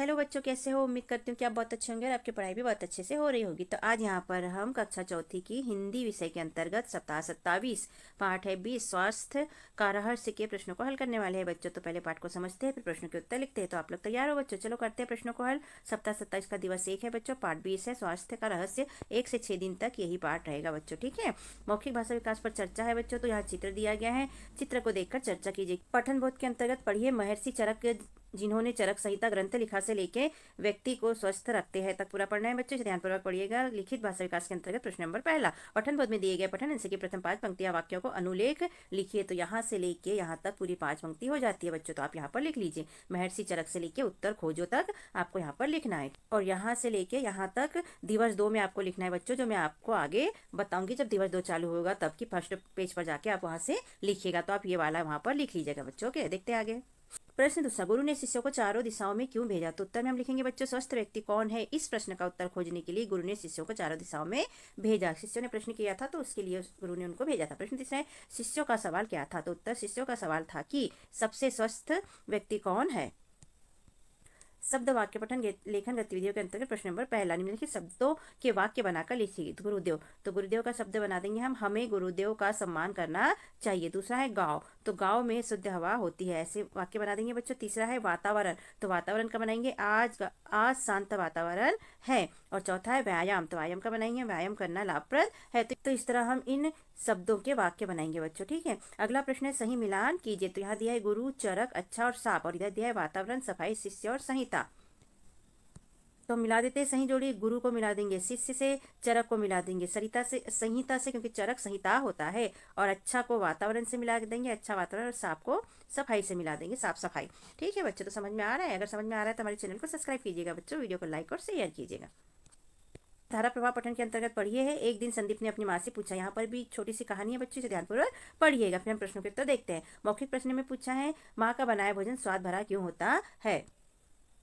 Hello बच्चों, कैसे हो? उम्मीद करती हूँ कि आप बहुत अच्छे होंगे और आपकी पढ़ाई भी बहुत अच्छे से हो रही होगी। तो आज यहाँ पर हम कक्षा चौथी की हिंदी विषय के अंतर्गत सप्ताह 27 पाठ है 20 स्वास्थ्य का रहस्य के प्रश्नों को हल करने वाले हैं बच्चों। तो पहले पाठ को समझते हैं, फिर प्रश्नों के उत्तर लिखते हैं। तो आप लोग तैयार हो बच्चों? चलो करते हैं प्रश्नों को हल। सप्ताह 27 का दिवस 1 है बच्चों, पाठ 20 है स्वास्थ्य का रहस्य। 1 से 6 दिन तक यही पाठ रहेगा बच्चों, ठीक है। मौखिक भाषा विकास पर चर्चा है बच्चों। तो यहाँ चित्र दिया गया है, चित्र को देखकर चर्चा कीजिए। पठन बोध के अंतर्गत पढ़िए महर्षि चरक, जिन्होंने चरक संहिता ग्रंथ लिखा से लेके व्यक्ति को स्वस्थ रखते हैं तक पूरा पढ़ना है बच्चों। ध्यानपूर्वक पढ़िएगा। लिखित भाषा विकास के अंतर्गत प्रश्न नंबर पहला, पठन बोध में दिए गए पठन अंश की प्रथम 5 पंक्तियां वाक्यों को अनुलेख लिखिए। तो यहाँ से लेके यहाँ तक पूरी 5 पंक्ति हो जाती है बच्चों। तो आप यहाँ पर लिख लीजिए महर्षि चरक से लेके उत्तर खोजो तक आपको यहाँ पर लिखना है। और यहाँ से लेके यहाँ तक दिवस 2 में आपको लिखना है बच्चों, जो मैं आपको आगे बताऊंगी जब दिवस 2 चालू होगा तब की फर्स्ट पेज पर जाके आप वहां से लिखिएगा। तो आप ये वाला वहां पर लिख लीजिएगा बच्चों के। देखते आगे। प्रश्न दूसरा, गुरु ने शिष्यों को चारों दिशाओं में क्यों भेजा? तो उत्तर में हम लिखेंगे बच्चों स्वस्थ व्यक्ति कौन है। इस प्रश्न का उत्तर खोजने के लिए गुरु ने शिष्यों को चारों दिशाओं में भेजा। शिष्यों ने प्रश्न किया था तो उसके लिए गुरु ने उनको भेजा था। प्रश्न तीसरा है, शिष्यों का सवाल क्या था? तो उत्तर, शिष्यों का सवाल था कि सबसे स्वस्थ व्यक्ति कौन है। शब्द वाक्य पठन लेखन गतिविधियों के अंतर्गत प्रश्न नंबर पहला, निम्नलिखित शब्दों के वाक्य बनाकर लिखिए। गुरुदेव, तो गुरुदेव का शब्द बना देंगे हम, हमें गुरुदेव का सम्मान करना चाहिए। दूसरा है गांव, तो गांव में शुद्ध हवा होती है, ऐसे वाक्य बना देंगे बच्चों। तीसरा है वातावरण, तो वातावरण का बनाएंगे आज शांत वातावरण है। और चौथा है व्यायाम, तो व्यायाम का बनाएंगे व्यायाम करना लाभप्रद है। तो इस तरह हम इन शब्दों के वाक्य बनाएंगे बच्चों, ठीक है। अगला प्रश्न है सही मिलान कीजिए। तो यहाँ दिया है गुरु, चरक, अच्छा और साफ, और इधर दिया है वातावरण, सफाई, शिष्य और संहिता। तो मिला देते हैं, सही जोड़िए। गुरु को मिला देंगे शिष्य से, चरक को मिला देंगे सरिता से संहिता से, क्योंकि चरक संहिता होता है। और अच्छा को वातावरण से मिला देंगे, अच्छा वातावरण, और साफ को सफाई से मिला देंगे, साफ सफाई। ठीक है बच्चों, तो समझ में आ रहा है? अगर समझ में आ रहा है तो हमारे चैनल को सब्सक्राइब कीजिएगा बच्चों, वीडियो को लाइक और शेयर कीजिएगा। धारा प्रवाह पठन के अंतर्गत पढ़िए है। एक दिन संदीप ने अपनी माँ से पूछा, यहाँ पर भी छोटी सी कहानी है बच्चों से ध्यानपूर्वक पढ़िएगा। फिर हम प्रश्नों के उत्तर देखते हैं। मौखिक प्रश्न में पूछा है, माँ का बनाया भोजन स्वाद भरा क्यों होता है?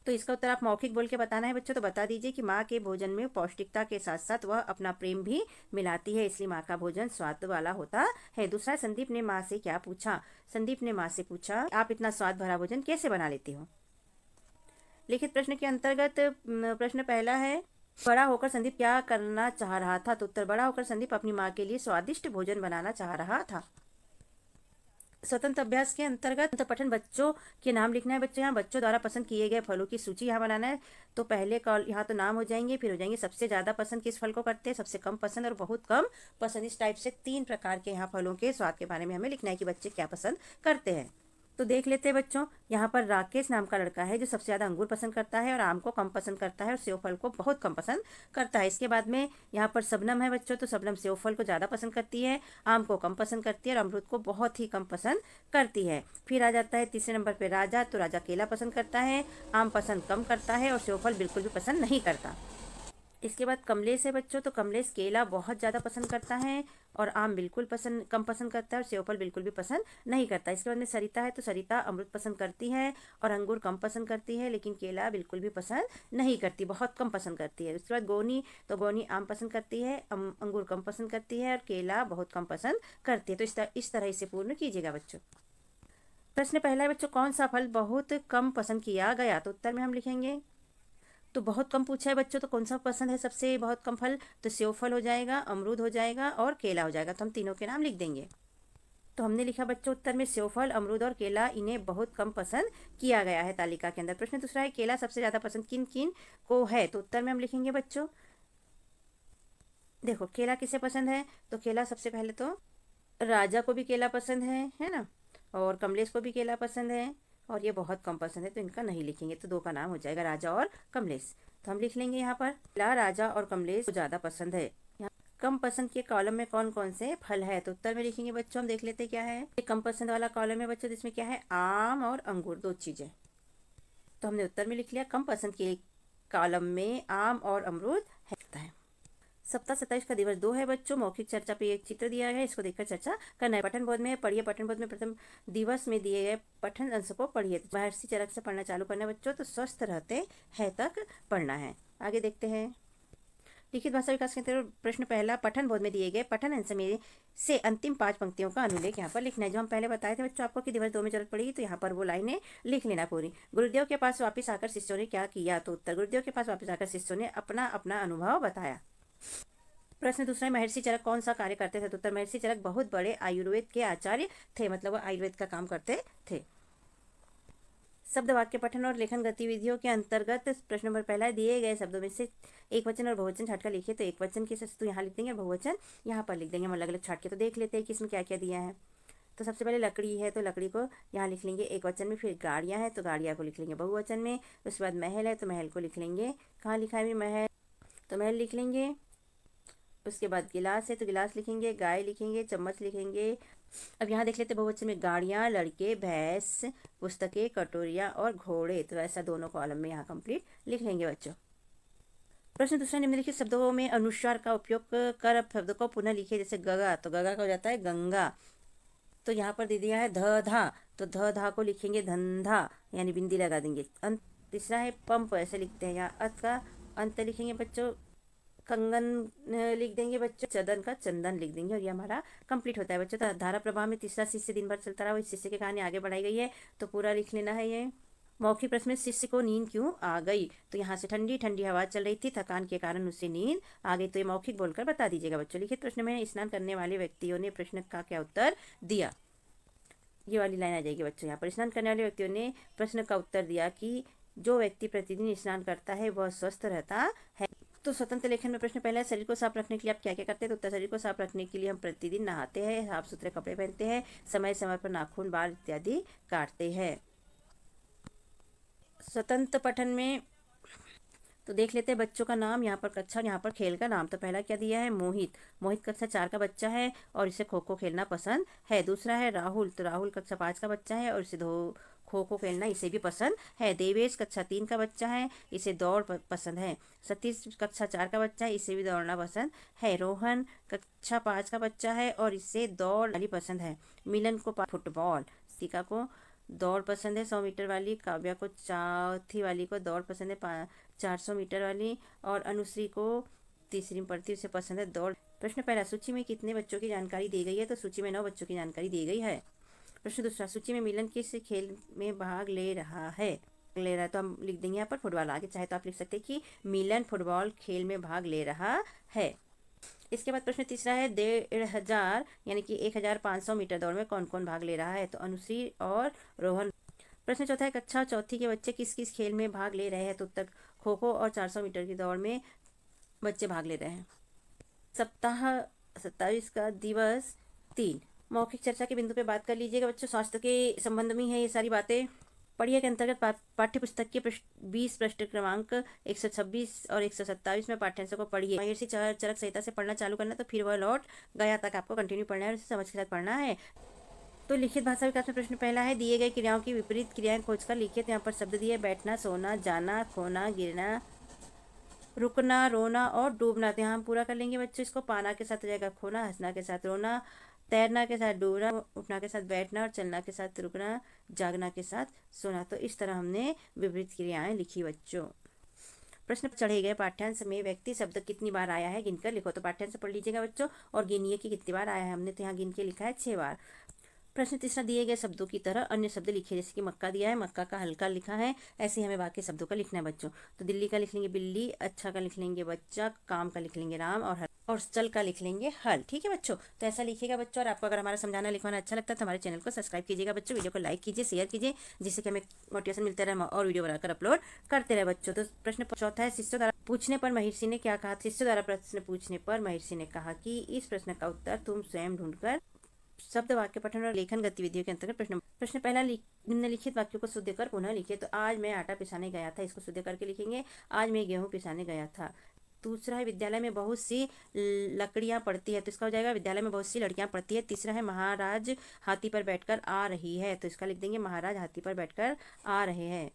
तो इसका उत्तर आप मौखिक बोल के बताना है बच्चों। तो बता दीजिए कि माँ के भोजन में पौष्टिकता के साथ साथ वह अपना प्रेम भी मिलाती है, इसलिए माँ का भोजन स्वाद वाला होता है। दूसरा, संदीप ने माँ से क्या पूछा? संदीप ने माँ से पूछा, आप इतना स्वाद भरा भोजन कैसे बना लेती हो? लिखित प्रश्न के अंतर्गत प्रश्न पहला है, बड़ा होकर संदीप क्या करना चाह रहा था? तो उत्तर, बड़ा होकर संदीप अपनी माँ के लिए स्वादिष्ट भोजन बनाना चाह रहा था। स्वतंत्र अभ्यास के अंतर्गत पठन बच्चों के नाम लिखना है बच्चों। यहाँ बच्चों द्वारा पसंद किए गए फलों की सूची यहाँ बनाना है। तो पहले कॉल यहाँ तो नाम हो जाएंगे, फिर हो जाएंगे सबसे ज्यादा पसंद किस फल को करते हैं, सबसे कम पसंद और बहुत कम पसंद। इस टाइप से 3 प्रकार के यहाँ फलों के स्वाद के बारे में हमें लिखना है कि बच्चे क्या पसंद करते हैं। तो देख लेते हैं बच्चों। यहाँ पर राकेश नाम का लड़का है जो सबसे ज्यादा अंगूर पसंद करता है और आम को कम पसंद करता है और सेव फल को बहुत कम पसंद करता है। इसके बाद में यहाँ पर सबनम है बच्चों। तो सबनम सेव फल को ज्यादा पसंद करती है, आम को कम पसंद करती है और अमरूद को बहुत ही कम पसंद करती है। फिर आ जाता है तीसरे नंबर पे राजा। तो राजा केला पसंद करता है, आम पसंद कम करता है और सेव फल बिल्कुल भी पसंद नहीं करता। इसके बाद कमलेश है बच्चों। तो कमलेश केला बहुत ज़्यादा पसंद करता है और आम बिल्कुल कम पसंद करता है और सेव फल बिल्कुल भी पसंद नहीं करता। इसके बाद में सरिता है। तो सरिता अमरूद पसंद करती है और अंगूर कम पसंद करती है, लेकिन केला बिल्कुल भी पसंद नहीं करती, बहुत कम पसंद करती है। उसके बाद गोनी। तो गोनी आम पसंद करती है, अंगूर कम पसंद करती है और केला बहुत कम पसंद करती है। तो इस तरह इसे पूर्ण कीजिएगा बच्चों। प्रश्न पहला है बच्चों, कौन सा फल बहुत कम पसंद किया गया? तो उत्तर में हम लिखेंगे, तो बहुत कम पूछा है बच्चों, तो कौन सा पसंद है सबसे बहुत कम फल? तो सेव फल हो जाएगा, अमरूद हो जाएगा और केला हो जाएगा। तो हम तीनों के नाम लिख देंगे। तो हमने लिखा बच्चों उत्तर में सेव फल, अमरूद और केला, इन्हें बहुत कम पसंद किया गया है तालिका के अंदर। प्रश्न दूसरा है, केला सबसे ज्यादा पसंद किन किन को है? तो उत्तर में हम लिखेंगे बच्चों, देखो केला किसे पसंद है? तो केला सबसे पहले तो राजा को भी केला पसंद है ना, और कमलेश को भी केला पसंद है, और ये बहुत कम पसंद है तो इनका नहीं लिखेंगे। तो 2 का नाम हो जाएगा राजा और कमलेश। तो हम लिख लेंगे यहाँ पर केला, राजा और कमलेश को ज्यादा पसंद है। यहाँ कम पसंद के कॉलम में कौन कौन से फल है? तो उत्तर में लिखेंगे बच्चों, हम देख लेते हैं क्या है। ये कम पसंद वाला कॉलम है बच्चों, जिसमें क्या है, आम और अंगूर, 2 चीजें। तो हमने उत्तर में लिख लिया, कम पसंद के कॉलम में आम और अमरूद है। सप्ताह 27 का दिवस 2 है बच्चों। मौखिक चर्चा पे एक चित्र दिया है, इसको देखकर चर्चा करना है। पठन बोध में पढ़िए। पठन बोध में प्रथम दिवस में दिए गए पठन अंश को पढ़िए। महर्षि चरक से पढ़ना चालू करना है बच्चों। तो स्वस्थ रहते हैं तक पढ़ना है। आगे देखते हैं। लिखित भाषा विकास के अंतर्गत प्रश्न पहला, पठन बोध में दिए गए पठन अंश में से अंतिम 5 पंक्तियों का अनुलेख यहाँ पर लिखना है। जो हम पहले बताए थे बच्चों आपको कि दिवस 2 में जरूरत पड़ेगी, तो यहाँ पर वो लाइनें लिख लेना पूरी। गुरुदेव के पास वापस आकर शिष्यों ने क्या किया, तो उत्तर, गुरुदेव के पास वापस आकर शिष्यों ने अपना अपना अनुभव बताया। प्रश्न दूसरा, महर्षि चरक कौन सा कार्य करते थे, तो उत्तर, महर्षि चरक बहुत बड़े आयुर्वेद के आचार्य थे, मतलब वो आयुर्वेद का काम करते थे। शब्द वाक्य पठन और लेखन गतिविधियों के अंतर्गत प्रश्न नंबर पहला, दिए गए शब्दों में से एक वचन और बहुवचन छाटकर लिखिए। तो एक वचन की तो यहाँ लिख देंगे और बहुवचन यहाँ पर लिख देंगे। हम अलग अलग छाट के तो देख लेते हैं कि इसमें क्या क्या दिया है। तो सबसे पहले लकड़ी है, तो लकड़ी को यहाँ लिख लेंगे एक वचन में। फिर गाड़ियाँ हैं, तो गाड़ियाँ को लिख लेंगे बहुवचन में। उसके बाद महल है, तो महल को लिख लेंगे, कहाँ लिखा है महल, तो महल लिख लेंगे। उसके बाद गिलास है, तो गिलास लिखेंगे। गाय लिखेंगे, चम्मच लिखेंगे। अब यहाँ देख लेते बहुवचन में गाड़ियाँ, लड़के, भैंस, पुस्तकें, कटोरियाँ और घोड़े, तो ऐसा दोनों कॉलम में यहाँ कंप्लीट लिख लेंगे बच्चों। प्रश्न दूसरा, निम्नलिखित शब्दों में अनुस्वार का उपयोग कर शब्द को पुनः लिखिए। जैसे गगा, तो गगा का हो जाता है गंगा, तो यहाँ पर दे दिया है ध धा, तो ध धा को लिखेंगे धंधा, यानी बिंदी लगा देंगे। तीसरा है पंप, ऐसे लिखते हैं। यहाँ अत का अंत लिखेंगे बच्चों, कंगन लिख देंगे बच्चों, चंदन का चंदन लिख देंगे, और ये हमारा कंप्लीट होता है बच्चों। तो धारा प्रवाह में तीसरा शिष्य दिन भर चलता रहा, इस शिष्य की कहानी आगे बढ़ाई गई है, तो पूरा लिख लेना है ये। मौखिक प्रश्न में शिष्य को नींद क्यों आ गई, तो यहाँ से ठंडी ठंडी हवा चल रही थी, थकान के कारण उससे नींद आ गई, तो ये मौखिक बोलकर बता दीजिएगा बच्चों। लिखित प्रश्न में स्नान करने वाले व्यक्तियों ने प्रश्न का क्या उत्तर दिया, ये वाली लाइन आ जाएगी बच्चों। यहाँ पर स्नान करने वाले व्यक्तियों ने प्रश्न का उत्तर दिया कि जो व्यक्ति प्रतिदिन स्नान करता है वह स्वस्थ रहता है। तो स्वतंत्र लेखन में प्रश्न पहला है, शरीर को साफ रखने के लिए आप क्या क्या करते हैं, तो उत्तर, शरीर को साफ रखने के लिए हम प्रतिदिन नहाते हैं, साफ सुथरे कपड़े पहनते हैं, समय समय पर नाखून, बाल इत्यादि काटते हैं। स्वतंत्र पठन में तो देख लेते हैं बच्चों का नाम, यहाँ पर कक्षा, यहाँ पर खेल का नाम। तो पहला क्या दिया है, मोहित। मोहित कक्षा 4 का बच्चा है और इसे खो खो खेलना पसंद है। दूसरा है राहुल, तो राहुल कक्षा 5 का बच्चा है और इसे खो खो खेलना इसे भी पसंद है। देवेश कक्षा 3 का बच्चा है, इसे दौड़ पसंद है। सतीश कक्षा 4 का बच्चा है, इसे भी दौड़ना पसंद है। रोहन कक्षा 5 का बच्चा है और इसे दौड़ वाली पसंद है। मिलन को फुटबॉल, सीका को दौड़ पसंद है 100 मीटर वाली, काव्या को चौथी वाली को दौड़ पसंद है 400 मीटर वाली, और अनुश्री को तीसरी में पढ़ती उसे पसंद है दौड़। प्रश्न पहला, सूची में कितने बच्चों की जानकारी दी गई है, तो सूची में 9 बच्चों की जानकारी दी गई है। प्रश्न दूसरा, सूची में मिलन किस खेल में भाग ले रहा है, तो हम लिख देंगे यहाँ पर फुटबॉल। आगे चाहे तो आप लिख सकते हैं कि मिलन फुटबॉल खेल में भाग ले रहा है। इसके बाद प्रश्न तीसरा है, 1500 यानी कि 1500 मीटर दौड़ में कौन कौन भाग ले रहा है, तो अनुश्री और रोहन। प्रश्न चौथा है, कक्षा चौथी के बच्चे किस किस खेल में भाग ले रहे हैं, तो उत्तर, खो खो और 400 मीटर की दौड़ में बच्चे भाग ले रहे हैं। सप्ताह 27 का दिवस 3, मौखिक चर्चा के बिंदु पे बात कर लीजिएगा बच्चों। स्वास्थ्य के संबंध में है ये सारी बातें। पढ़िए के अंतर्गत पाठ्य पुस्तक के 20 पृष्ठ क्रमांक 126 और 127 में पाठ्यांश को पढ़िए। महर्षि चरक संहिता से पढ़ना चालू करना, तो फिर वह लौट गया तक आपको कंटिन्यू पढ़ना है और इसे समझ के साथ पढ़ना है। तो लिखित भाषा विकास में प्रश्न पहला है, दिए गए क्रियाओं की विपरीत क्रियाएं खोजकर लिखिए। तो यहाँ पर शब्द दिए, बैठना, सोना, जाना, खोना, गिरना, रुकना, रोना और डूबना। तो यहाँ हम पूरा कर लेंगे बच्चों इसको। पाना के साथ हो जाएगा खोना, हंसना के साथ रोना, तैरना के साथ डूबना, उठना के साथ बैठना और चलना के साथ रुकना, जागना के साथ सोना। तो इस तरह हमने विपरीत क्रियाएं लिखी बच्चों। प्रश्न चढ़े गए, पाठ्यांश में व्यक्ति शब्द कितनी बार आया है गिनकर लिखो। तो पाठ्यांश पढ़ लीजिएगा बच्चों और गिनिए कि कितनी बार आया है। हमने तो यहाँ गिन के लिखा है 6 बार। प्रश्न तीसरा, दिए गए शब्दों की तरह अन्य शब्द लिखे। जैसे कि मक्का दिया है, मक्का का हल्का लिखा है, ऐसे ही हमें बाकी शब्दों का लिखना है बच्चों। तो दिल्ली का लिख लेंगे बिल्ली, अच्छा का लिख लेंगे बच्चा, काम का लिख लेंगे राम, और चल का लिख लेंगे हल। ठीक है बच्चों, तो ऐसा लिखिएगा बच्चों। और आपको अगर हमारा समझाना लिखवाना अच्छा लगता है तो हमारे चैनल को सब्सक्राइब कीजिएगा बच्चों, वीडियो को लाइक कीजिए, शेयर कीजिए, जिससे कि हमें मोटिवेशन मिलता रहे और वीडियो बनाकर अपलोड करते रहे बच्चों। तो प्रश्न चौथा है, शिष्यों द्वारा पूछने पर महर्षि ने क्या कहा। शिष्यों द्वारा प्रश्न पूछने पर महर्षि ने कहा कि इस प्रश्न का उत्तर तुम स्वयं ढूंढकर शब्द वाक्य पठन और लेखन गतिविधियों के अंतर्गत प्रश्न पहला, निम्नलिखित वाक्यों को शुद्ध कर पुनः लिखिए। तो आज मैं आटा पिसाने गया था, इसको शुद्ध करके लिखेंगे, आज मैं गेहूं पिसाने गया था। दूसरा है, विद्यालय में बहुत सी लकड़ियां पड़ती है, तो इसका हो जाएगा विद्यालय में बहुत सी लड़कियां पड़ती है। तीसरा है, महाराज हाथी पर बैठकर आ रही है, तो इसका लिख देंगे महाराज हाथी पर बैठकर आ रहे हैं।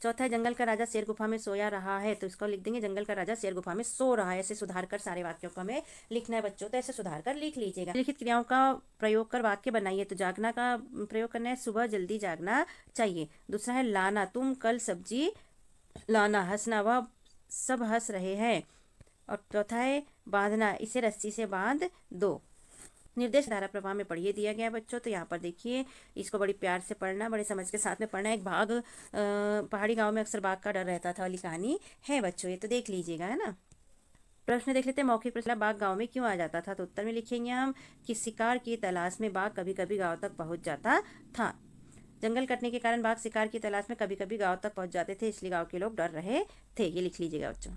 चौथा है, जंगल का राजा शेर गुफा में सोया रहा है, तो इसको लिख देंगे जंगल का राजा शेर गुफा में सो रहा है। ऐसे सुधार कर सारे वाक्यों को हमें लिखना है बच्चों, तो ऐसे सुधार कर लिख लीजिएगा। लिखित क्रियाओं का प्रयोग कर वाक्य बनाइए। तो जागना का प्रयोग करना है, सुबह जल्दी जागना चाहिए। दूसरा है, लाना, तुम कल सब्जी लाना। हंसना, वह सब हंस रहे हैं। और चौथा है, बांधना, इसे रस्सी से बांध दो। निर्देश धारा प्रवाह में पढ़िए दिया गया है बच्चों। तो यहाँ पर देखिए, इसको बड़ी प्यार से पढ़ना, बड़े समझ के साथ में पढ़ना। एक बाघ, पहाड़ी गांव में अक्सर बाघ का डर रहता था वाली कहानी है बच्चों, ये तो देख लीजिएगा, है ना। प्रश्न देख लेते हैं। मौखिक प्रश्न, बाघ गांव में क्यों आ जाता था? तो उत्तर में लिखेंगे हम कि शिकार की तलाश में बाघ कभी कभी गांव तक पहुंच जाता था। जंगल कटने के कारण बाघ शिकार की तलाश में कभी कभी गांव तक पहुंच जाते थे, इसलिए गांव के लोग डर रहे थे। ये लिख लीजिएगा बच्चों।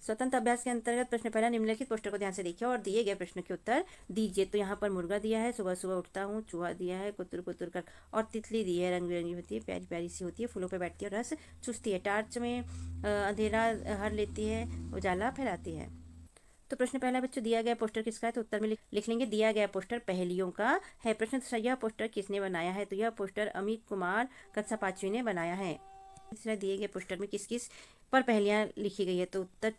स्वतंत्र अभ्यास के अंतर्गत प्रश्न पहला, निम्नलिखित पोस्टर को ध्यान से देखिए और दिए गए प्रश्न के उत्तर दीजिए। तो यहाँ पर मुर्गा दिया है, सुबह सुबह उठता हूँ, चूहा दिया है, कुतुर कुतुर कर, और तितली दी है, रंग बिरंगी होती है, प्यारी प्यारी सी होती है, फूलों पे बैठती है और रस चूसती है, टार्च में अंधेरा हर लेती है, उजाला फैलाती है। तो प्रश्न पहला बच्चों, दिया गया पोस्टर किसका है? तो उत्तर में लिख लेंगे दिया गया पोस्टर पहेलियों का है। प्रश्न दूसरा, यह पोस्टर किसने बनाया है? तो यह पोस्टर अमित कुमार कक्षा 5वीं ने बनाया है। तीसरा, दिए गए पोस्टर में किस किस पर पहेलियां लिखी गई है? तो उत्तर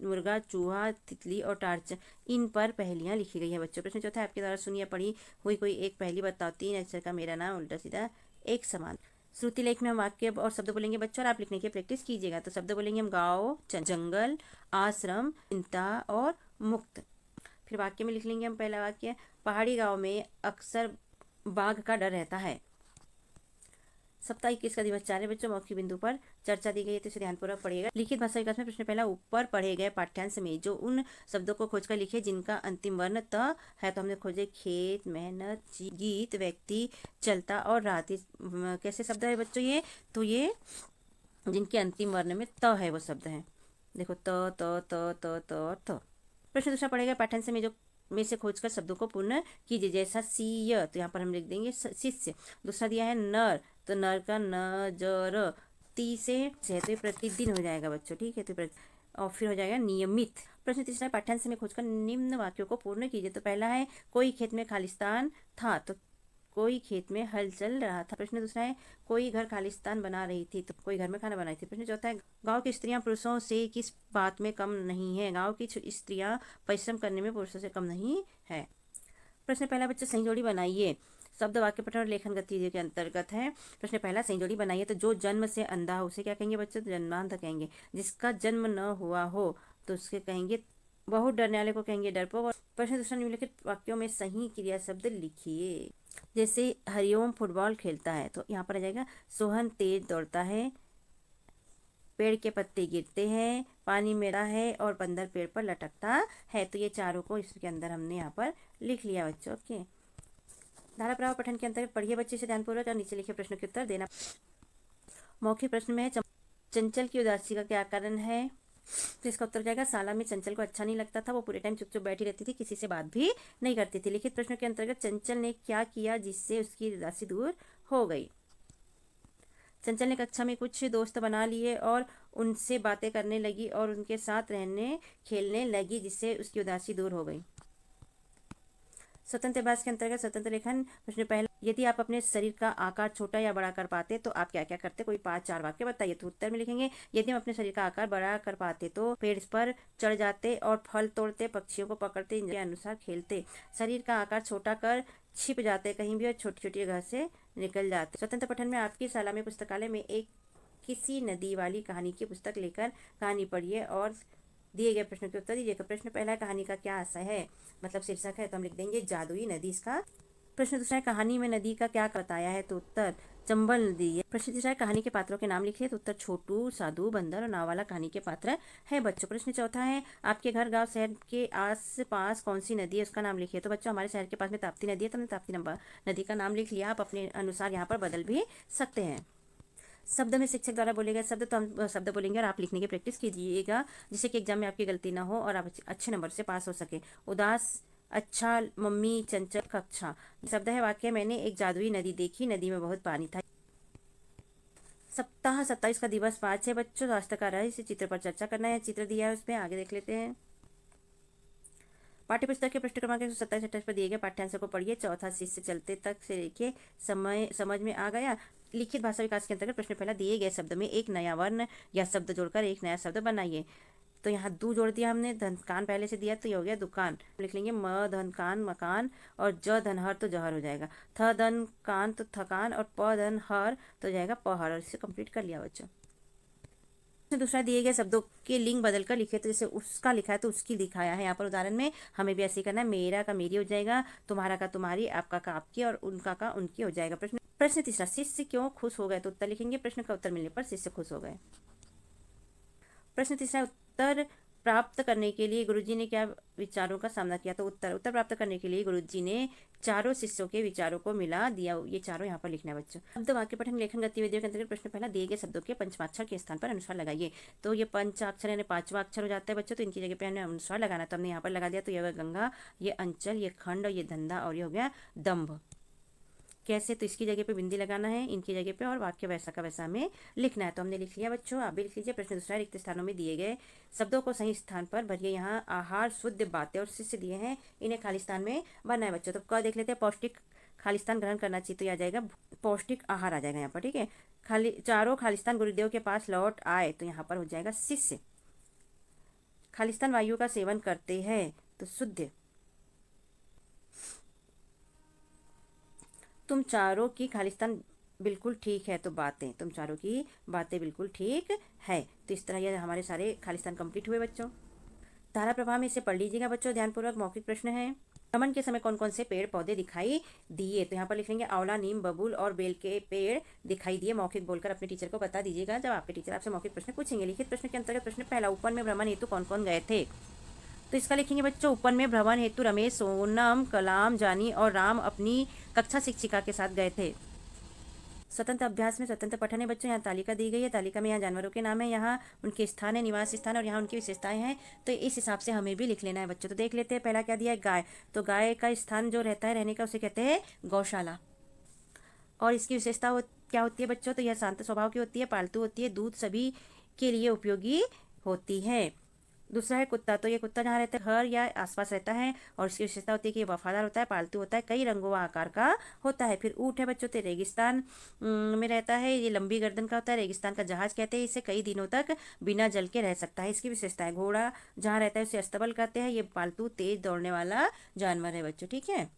मुर्गा, चूहा, तितली और टार्च, इन पर पहेलियां लिखी गई है बच्चों। प्रश्न चौथा, आपके द्वारा सुनिए पढ़ी हुई कोई एक पहेली बताओ। 3 अक्षर का मेरा नाम, उल्टा सीधा एक समान। श्रुति लेख में हम वाक्य और शब्द बोलेंगे बच्चों और आप लिखने की प्रैक्टिस कीजिएगा। तो शब्द बोलेंगे हम, गाँव, जंगल, आश्रम, चिंता और मुक्त। फिर वाक्य में लिख लेंगे हम पहला वाक्य, पहाड़ी गांव में अक्सर बाघ का डर रहता है। सप्ताह 21 का दिवस 4 है बच्चों। मौखिक बिंदु पर चर्चा दी गई है, तो इसे ध्यानपूर्वक पढ़िएगा। लिखित भाषा विकास में प्रश्न पहला, ऊपर पढ़े गए पाठ्यांश में जो उन शब्दों को खोजकर लिखे जिनका अंतिम वर्ण त है। तो हमने खोजे खेत, मेहनत, गीत, व्यक्ति, चलता और रात। कैसे शब्द है बच्चों ये? तो ये जिनके अंतिम वर्ण में त है वो शब्द हैं। देखो, त त त त त और त। प्रश्न दूसरा पढ़ेगा, पाठ्यांश में से खोजकर शब्दों को पूर्ण कीजिए। जैसा सीय, तो यहाँ पर हम लिख देंगे शिष्य। दूसरा दिया है नर, तो नर का नजर। ती से तो ये प्रतिदिन हो जाएगा बच्चों, ठीक है। तो और फिर हो जाएगा नियमित। प्रश्न तीसरा, पाठ्यांश में खोजकर निम्न वाक्यों को पूर्ण कीजिए। तो पहला है, कोई खेत में खालिस्तान था, तो कोई खेत में हल चल रहा था। प्रश्न दूसरा है, कोई घर खालिस्तान बना रही थी, तो कोई घर में खाना बनाई थी। प्रश्न चौथा है, गांव की स्त्रियां पुरुषों से किस बात में कम नहीं है? गांव की स्त्रियां परिश्रम करने में पुरुषों से कम नहीं है। प्रश्न पहला बच्चे, सही जोड़ी बनाइए। शब्द वाक्य पठन और लेखन गतिविधि के अंतर्गत है। प्रश्न पहला, सही जोड़ी बनाइए। तो जो जन्म से अंधा हो उसे क्या कहेंगे बच्चों? तो जन्मांध कहेंगे। जिसका जन्म न हुआ हो तो उसके कहेंगे, बहुत डरने वाले को कहेंगे डरपोक। प्रश्न दूसरा, निम्नलिखित वाक्यों में सही क्रिया शब्द लिखिए। जैसे हरिओम फुटबॉल खेलता है, तो यहाँ पर आ जाएगा, सोहन तेज दौड़ता है, पेड़ के पत्ते गिरते हैं, पानी मेरा है और बंदर पेड़ पर लटकता है। तो ये चारों को इसके अंदर हमने यहाँ पर लिख लिया बच्चों। ओके, धारा प्रवाह पठन के अंतर्गत पढ़िए बच्चे से ध्यानपूर्वक और नीचे लिखे प्रश्न के उत्तर देना। मौखिक प्रश्न में है, चंचल की उदासी का क्या कारण है? तो इसका उत्तर जाएगा, शाला में चंचल को अच्छा नहीं लगता था, वो पूरे टाइम चुप चुप बैठी रहती थी, किसी से बात भी नहीं करती थी। लिखित प्रश्न के अंतर्गत, चंचल ने क्या किया जिससे उसकी उदासी दूर हो गई? चंचल ने कक्षा में कुछ दोस्त बना लिए और उनसे बातें करने लगी और उनके साथ रहने खेलने लगी, जिससे उसकी उदासी दूर हो गई। स्वतंत्र अभ्यास के अंतर्गत स्वतंत्र लेखन। प्रश्न पहला, यदि आप अपने शरीर का आकार छोटा या बड़ा कर पाते तो आप क्या क्या करते? कोई 5-4 वाक्य बताइए। तो उत्तर में लिखेंगे, यदि हम अपने शरीर का आकार बड़ा कर पाते तो पेड़ पर चढ़ जाते और फल तोड़ते, पक्षियों को पकड़ते, के अनुसार खेलते। शरीर का आकार छोटा कर छिप जाते कहीं भी और छोटी छोटी घर से निकल जाते। स्वतंत्र पठन में आपकी शाला में पुस्तकालय में एक किसी नदी वाली कहानी की पुस्तक लेकर कहानी पढ़िए और दिए गए प्रश्न के उत्तर दीजिएगा। प्रश्न पहला, कहानी का क्या आशय है, मतलब शीर्षक है, तो हम लिख देंगे जादुई नदी इसका। प्रश्न दूसरा है, कहानी में नदी का क्या बताया है? तो उत्तर चंबल नदी है। प्रश्न तीसरा है, कहानी के पात्रों के नाम लिखिए। तो उत्तर छोटू, साधु, बंदर और नाव वाला कहानी के पात्र है बच्चों। प्रश्न चौथा है, आपके घर, गांव, शहर के आस पास कौन सी नदी है, उसका नाम लिखिए। तो बच्चों, हमारे शहर के पास में ताप्ती नदी है, तो हमने ताप्ती नदी का नाम लिख लिया। आप अपने अनुसार यहाँ पर बदल भी सकते हैं। शब्द में शिक्षक द्वारा बोले गए शब्द, तो हम शब्द बोलेंगे और आप लिखने की प्रैक्टिस कीजिएगा, जिससे कि एग्जाम में आपकी गलती ना हो और आप अच्छे नंबर से पास हो सके। उदास, अच्छा, मम्मी, चंचल, कक्षा। शब्द है वाक्य, मैंने एक जादुई नदी देखी, नदी में बहुत पानी था। सप्ताह 27 का दिवस 5 है बच्चों। राष्ट्र का रहस्य, चित्र पर चर्चा करना है, चित्र दिया है उसमें, आगे देख लेते हैं। पाठ्यपुस्तक के पृष्ठ क्रमांक 127-28 पर दिए गए पाठ्यांश को पढ़िए। चौथा, शिष्य चलते तक से लिखिए, समझ में आ गया। लिखित भाषा विकास के अंतर्गत प्रश्न पहला, दिए गए शब्द में एक नया वर्ण या शब्द जोड़कर एक नया शब्द बनाइए। तो यहाँ दू जोड़ दिया हमने, धनकान पहले से दिया तो ये हो गया दुकान। लिख लेंगे म धनकान मकान और ज धनहर तो जहर हो जाएगा। थ धन कान तो थकान और प धन हर तो जाएगा पहर, और इसे कंप्लीट कर लिया बच्चों। दूसरा, दिए गए शब्दों के लिंग बदलकर लिखे, तो जैसे उसका लिखा है तो उसकी दिखाया है यहाँ पर उदाहरण में, हमें भी ऐसे ही करना है। मेरा का मेरी हो जाएगा, तुम्हारा का तुम्हारी, आपका का आपकी और उनका का उनकी हो जाएगा। प्रश्न तीसरा, शिष्य क्यों खुश हो गए, तो उत्तर लिखेंगे, प्रश्न का उत्तर मिलने पर शिष्य खुश हो गए। प्रश्न तीसरा, उत्तर प्राप्त करने के लिए गुरुजी ने क्या विचारों का सामना किया, तो उत्तर प्राप्त करने के लिए गुरुजी ने चारों शिष्यों के विचारों को मिला दिया। ये चारों यहाँ पर लिखना है बच्चों। शब्द वाक्य पठन लेखन गतिविधियों के अंतर्गत प्रश्न पहला, दिए गए शब्दों के पंचमाक्षर के स्थान पर अनुस्वार लगाइए। तो ये पंचाक्षर यानी पांचवा अक्षर हो जाता है बच्चों, तो इनकी जगह पे हमें अनुस्वार लगाना, तो हमने यहाँ पर लगा दिया। तो ये हो गया गंगा, ये अंचल, ये खंड, ये धंधा और ये हो गया दम्भ। कैसे, तो इसकी जगह पे बिंदी लगाना है, इनकी जगह पे, और वाक्य वैसा का वैसा हमें लिखना है। तो हमने लिख लिया बच्चों, आप भी लिख लीजिए। प्रश्न दूसरा, रिक्त स्थानों में दिए गए शब्दों को सही स्थान पर भरिए। यहाँ आहार, शुद्ध, बातें और शिष्य दिए हैं, इन्हें खाली स्थान में भरना है बच्चों। तो क्या देख लेते हैं, पौष्टिक खालिस्तान ग्रहण करना चाहिए, तो यह आ जाएगा पौष्टिक आहार आ जाएगा यहाँ पर, ठीक है। चारों खालिस्तान गुरुदेव के पास लौट आए, तो यहाँ पर हो जाएगा शिष्य। खालिस्तान वायु का सेवन करते हैं, तो शुद्ध। तुम चारों की खालिस्तान बिल्कुल ठीक है, तो बातें, तुम चारों की बातें बिल्कुल ठीक है। तो इस तरह ये हमारे सारे खालिस्तान कंप्लीट हुए बच्चों। धारा प्रवाह में इसे पढ़ लीजिएगा बच्चों ध्यानपूर्वक। मौखिक प्रश्न है, भ्रमण के समय कौन कौन से पेड़ पौधे दिखाई दिए, तो यहाँ पर लिख लेंगे आंवला, नीम, बबूल और बेल के पेड़ दिखाई दिए। मौखिक बोलकर अपने टीचर को बता दीजिएगा जब आपके टीचर आपसे मौखिक प्रश्न पूछेंगे। लिखित प्रश्न के अंतर्गत प्रश्न पहला, ऊपर में भ्रमण हेतु कौन कौन गए थे, तो इसका लिखेंगे बच्चों, ऊपर में भ्रमण हेतु रमेश, सोनम, कलाम, जानी और राम अपनी कक्षा शिक्षिका के साथ गए थे। स्वतंत्र अभ्यास में स्वतंत्र पठन है बच्चों। यहाँ तालिका दी गई है, तालिका में यहाँ जानवरों के नाम है, यहाँ उनके स्थान है, निवास स्थान, और यहाँ उनकी विशेषताएं हैं। तो इस हिसाब से हमें भी लिख लेना है बच्चों। तो देख लेते हैं, पहला क्या दिया है, गाय। तो गाय का स्थान जो रहता है रहने का, उसे कहते हैं गौशाला। और इसकी विशेषता क्या होती है बच्चों, तो यह शांत स्वभाव की होती है, पालतू होती है, दूध सभी के लिए उपयोगी होती है। दूसरा है कुत्ता। तो ये कुत्ता जहाँ रहता है घर या आसपास रहता है, और इसकी विशेषता होती है कि ये वफादार होता है, पालतू होता है, कई रंगों व आकार का होता है। फिर ऊँट है बच्चों, तो रेगिस्तान में रहता है, ये लंबी गर्दन का होता है, रेगिस्तान का जहाज कहते हैं, इसे कई दिनों तक बिना जल के रह सकता है। इसकी विशेषता है, घोड़ा जहाँ रहता है उसे अस्तबल कहते हैं, ये पालतू तेज दौड़ने वाला जानवर है बच्चों, ठीक है।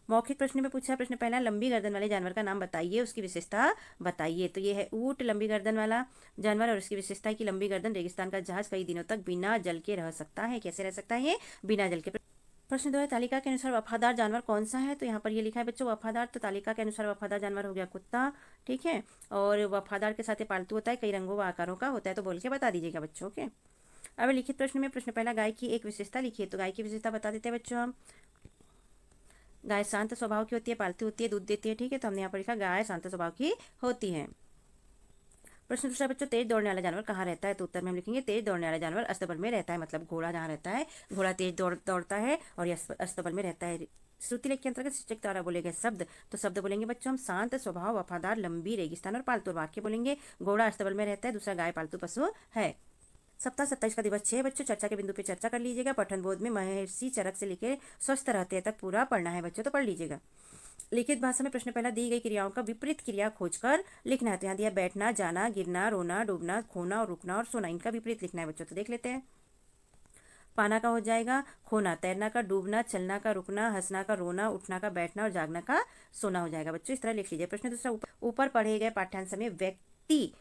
मौखिक प्रश्न में पूछा प्रश्न पहला, लंबी गर्दन वाले जानवर का नाम बताइए, उसकी विशेषता बताइए। तो ये है ऊंट, लंबी गर्दन वाला जानवर, और उसकी विशेषता है कि लंबी गर्दन, रेगिस्तान का जहाज, कई दिनों तक बिना जल के रह सकता है। कैसे रह सकता है ये, बिना जल के। प्रश्न दो है, तालिका के अनुसार वफादार जानवर कौन सा है, तो यहाँ पर ये लिखा है बच्चों वफादार। तो तालिका के अनुसार वफादार जानवर हो गया कुत्ता, ठीक है। और वफादार के साथ पालतू होता है, कई रंगों व आकारों का होता है, तो बोल के बता दीजिएगा बच्चों के। अब लिखित प्रश्न में प्रश्न पहला, गाय की एक विशेषता लिखिए। तो गाय की विशेषता बता देते हैं बच्चों हम। गाय शांत स्वभाव की होती है, पालतू होती है, दूध देती है, ठीक है। तो हमने यहाँ पर लिखा गाय शांत स्वभाव की होती है। प्रश्न दूसरा बच्चों, तेज दौड़ने वाला जानवर कहाँ रहता है, तो उत्तर में हम लिखेंगे तेज दौड़ने वाला जानवर अस्तबल में रहता है। मतलब घोड़ा जहाँ रहता है, घोड़ा तेज दौड़ता है और यह अस्तबल में रहता है। श्रुति लेख के अंतर्गत शिक्षक द्वारा बोले गए शब्द, तो शब्द बोलेंगे बच्चों हम, शांत स्वभाव, वफादार, लंबी, रेगिस्तान और पालतू। वाक्य बोलेंगे, घोड़ा अस्तबल में रहता है, दूसरा गाय पालतू पशु है। सप्ताह 27 का दिवस 6 बच्चों, चर्चा के बिंदु पे चर्चा कर लीजिएगा। पठन बोध में महर्षि चरक से लेकर स्वस्थ रहते हैं तक पूरा पढ़ना है बच्चों, तो पढ़ लीजिएगा। लिखित भाषा में प्रश्न पहला, दी गई क्रियाओं का विपरीत क्रिया खोजकर लिखना है। तो यहाँ दिया बैठना, जाना, गिरना, रोना, डूबना, खोना और रुकना और सोना, इनका विपरीत लिखना है बच्चों। तो देख लेते हैं। पाना का हो जाएगा खोना, तैरना का डूबना, चलना का रुकना, हंसना का रोना, उठना का बैठना और जागना का सोना हो जाएगा बच्चों। इस तरह लिख लीजिए। प्रश्न दूसरा, ऊपर पढ़े गए पाठ्यांश में व्यक्ति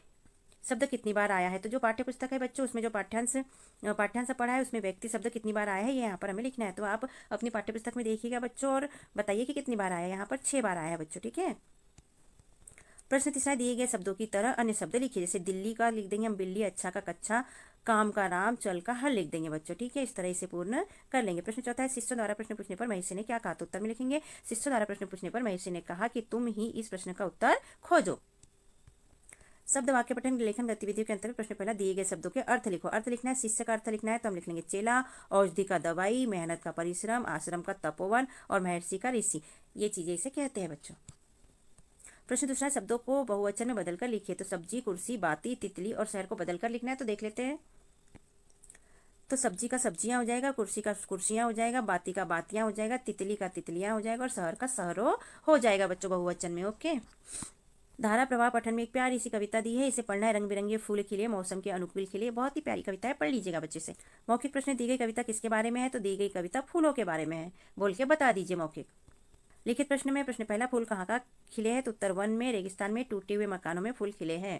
शब्द कितनी बार आया है। तो जो पाठ्य पुस्तक है बच्चों, उसमें जो पाठ्यांश पढ़ा है उसमें व्यक्ति शब्द कितनी बार आया है, ये यहाँ पर हमें लिखना है। तो आप अपनी पाठ्य पुस्तक में देखिएगा बच्चों और बताइए कि कितनी बार आया है। यहाँ पर 6 बार आया है बच्चों, ठीक है। प्रश्न तीसरा, दिए गए शब्दों की तरह अन्य शब्द लिखिए। जैसे दिल्ली का लिख देंगे हम बिल्ली, अच्छा का कच्चा, काम का राम, चल का हल लिख देंगे बच्चों, ठीक है। इस तरह से पूर्ण कर लेंगे। प्रश्न चौथा है, शिष्यों द्वारा प्रश्न पूछने पर महर्षि ने क्या कहा, तो उत्तर में लिखेंगे, शिष्यों द्वारा प्रश्न पूछने पर महर्षि ने कहा कि तुम ही इस प्रश्न का उत्तर खोजो। शब्द वाक्य पठन लेखन गतिविधियों के अंतर्गत प्रश्न पहला, दिए गए शब्दों के अर्थ लिखो। अर्थ लिखना है, शिष्य का अर्थ लिखना है, तो हम लिख लेंगे चेला, औषधि का दवाई, मेहनत का परिश्रम, आश्रम का तपोवन और महर्षि का ऋषि, ये चीजें इसे कहते हैं बच्चों। प्रश्न दूसरा, शब्दों को बहुवचन में बदलकर लिखिए। तो सब्जी, कुर्सी, बाती, तितली और शहर को बदलकर लिखना है। तो देख लेते हैं। तो सब्जी का सब्जियां हो जाएगा, कुर्सी का कुर्सियां हो जाएगा, बाती का बातियां हो जाएगा, तितली का तितलियां हो जाएगा और शहर का शहरों हो जाएगा बच्चों बहुवचन में, ओके। धारा प्रवाह पठन में एक प्यारी सी कविता दी है, इसे पढ़ना है। रंग बिरंगे फूल खिले, मौसम के अनुकूल खिले, बहुत ही प्यारी कविता है, पढ़ लीजिएगा बच्चे से। मौखिक प्रश्न, दी गई कविता किसके बारे में है, तो दी गई कविता फूलों के बारे में है, बोल के बता दीजिए मौखिक। लिखित प्रश्न में प्रश्न पहला, फूल कहाँ कहाँ खिले हैं? तो उत्तर वन में, रेगिस्तान में, टूटे हुए मकानों में फूल खिले हैं।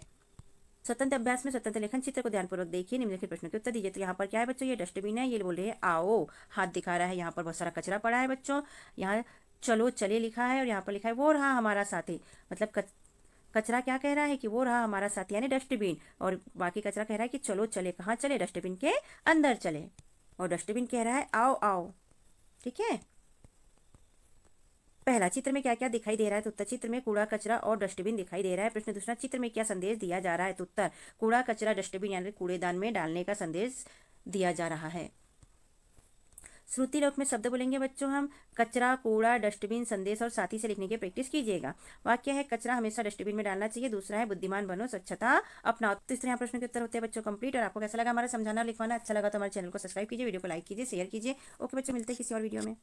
स्वतंत्र अभ्यास में स्वतंत्र लेखन चित्र को ध्यानपूर्वक देखिए, निम्नलिखित प्रश्नों के उत्तर दीजिए। तो यहाँ पर क्या है बच्चों, ये डस्टबिन है, ये बोल रहे हैं आओ, हाथ दिखा रहा है। यहाँ पर बहुत सारा कचरा पड़ा है बच्चों। यहाँ चलो चले लिखा है और यहाँ पर लिखा है वो रहा हमारा साथी। मतलब कचरा क्या कह रहा है कि वो रहा हमारा साथी यानी डस्टबिन, और बाकी कचरा कह रहा है कि चलो चले, कहाँ चले? डस्टबिन के अंदर चले। और डस्टबिन कह रहा है आओ आओ। ठीक है। पहला, चित्र में क्या क्या दिखाई दे रहा है? तो उत्तर, चित्र में कूड़ा कचरा और डस्टबिन दिखाई दे रहा है। प्रश्न दूसरा, चित्र में क्या संदेश दिया जा रहा है? तो उत्तर, कूड़ा कचरा डस्टबिन यानी कूड़ेदान में डालने का संदेश दिया जा रहा है। श्रुति रूप में शब्द बोलेंगे बच्चों हम। कचरा, कूड़ा, डस्टबिन, संदेश और साथी से लिखने की प्रैक्टिस कीजिएगा। वाक्य है, कचरा हमेशा डस्टबिन में डालना चाहिए। दूसरा है, बुद्धिमान बनो, स्वच्छता अपनाओ। तो इस तरह यहाँ प्रश्न के उत्तर होते हैं बच्चों कंप्लीट। और आपको कैसा लगा हमारा समझाना लिखवाना? अच्छा लगा तो हमारे चैनल को सब्सक्राइब कीजिए, वीडियो को लाइक कीजिए, शेयर कीजिए। ओके बच्चों, मिलते हैं किसी और वीडियो में।